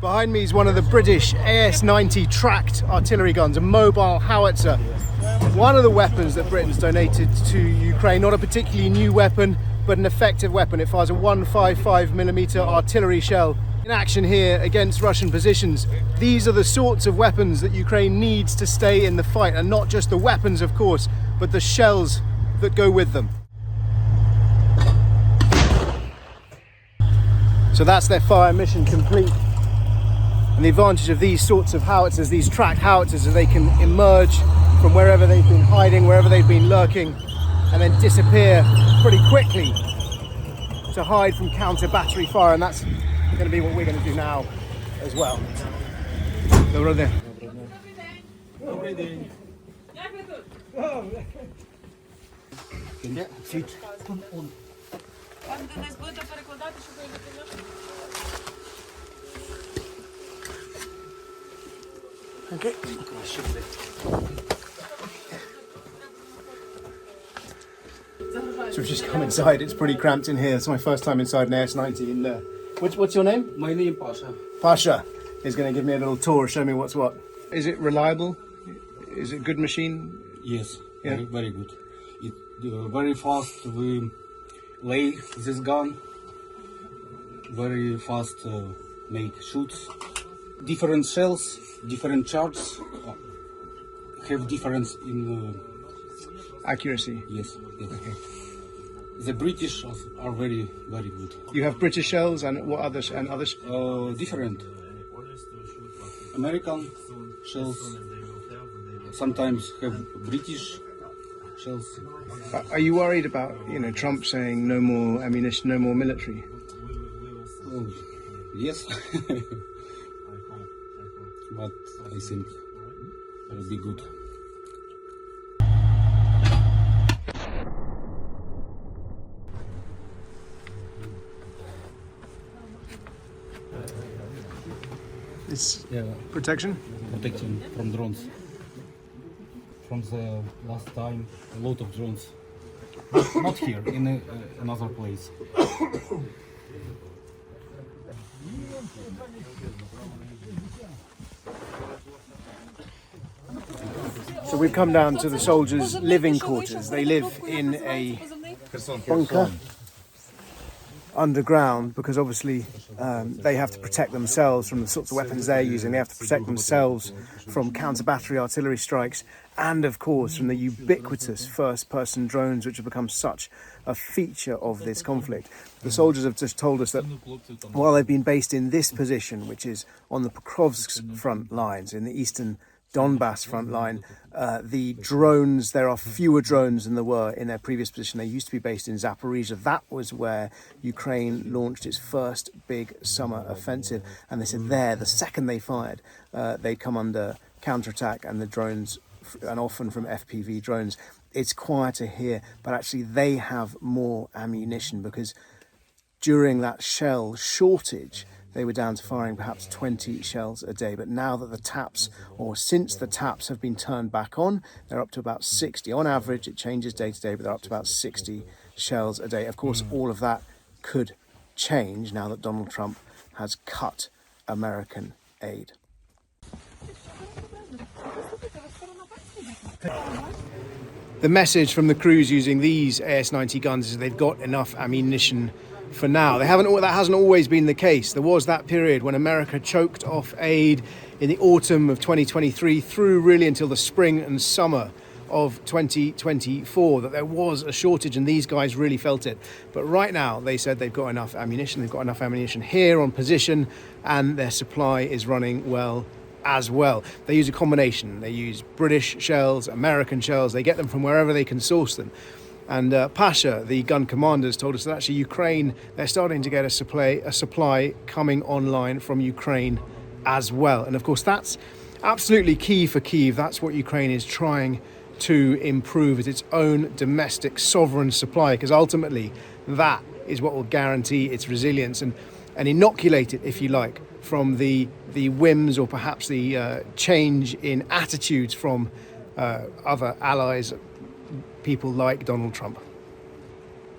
Behind me is one of the British AS-90 tracked artillery guns, a mobile howitzer. One of the weapons that Britain's donated to Ukraine, not a particularly new weapon, but an effective weapon. It fires a 155mm artillery shell in action here against Russian positions. These are the sorts of weapons that Ukraine needs to stay in the fight, and not just the weapons, of course, but the shells that go with them. So that's their fire mission complete. And the advantage of these sorts of howitzers, these tracked howitzers, is they can emerge from wherever they've been hiding, wherever they've been lurking, and then disappear pretty quickly to hide from counter battery fire. And that's going to be what we're going to do now as well. Доброго дня. Добрий день. Як ви тут? Пан Денис, будете перекладати, щоб ви його підняли? Okay. So we've just come inside. It's pretty cramped in here. It's my first time inside an AS-90. And what's your name? My name Pasha. Pasha is going to give me a little tour, show me what's what. Is it reliable? Is it a good machine? Yes, Yeah. very good. It very fast. We lay this gun. Very fast make shoots. Different shells, different charges have difference in Accuracy. yes. Okay. The British are very good. You have British shells and what others? And others? Different. American shells. Sometimes have British shells. Are you worried about Trump saying no more ammunition, no more military? Oh, yes. But I think it will be good. It's Yeah, protection? protection from drones. From the last time, a lot of drones. Not here, in another place. So we've come down to the soldiers' living quarters. They live in a bunker underground because obviously they have to protect themselves from the sorts of weapons they're using. They have to protect themselves from counter-battery artillery strikes and, of course, from the ubiquitous first-person drones which have become such a feature of this conflict. The soldiers have just told us that while they've been based in this position, which is on the Pokrovsk front lines in the eastern Donbass front line, the drones, there are fewer drones than there were in their previous position. They used to be based in Zaporizhia. That was where Ukraine launched its first big summer offensive. And they said there, the second they fired, they'd come under counterattack, and the drones, and often from FPV drones. It's quieter here, but actually they have more ammunition because during that shell shortage, they were down to firing perhaps 20 shells a day. But now that the taps, or since the taps have been turned back on, they're up to about 60. On average, it changes day to day, but they're up to about 60 shells a day. Of course, all of that could change now that Donald Trump has cut American aid. The message from the crews using these AS-90 guns is they've got enough ammunition for now. That hasn't always been the case. There was that period when America choked off aid in the autumn of 2023 through really until the spring and summer of 2024, that there was a shortage, and these guys really felt it. But right now they said they've got enough ammunition. They've got enough ammunition here on position, and their supply is running well as well. They use a combination. They use British shells, American shells. They get them from wherever they can source them. And Pasha, the gun commander, has told us that actually Ukraine, they're starting to get a supply coming online from Ukraine as well. And of course, that's absolutely key for Kyiv. That's what Ukraine is trying to improve, is its own domestic sovereign supply, because ultimately that is what will guarantee its resilience and inoculate it, if you like, from the whims or perhaps the change in attitudes from other allies, people like Donald Trump.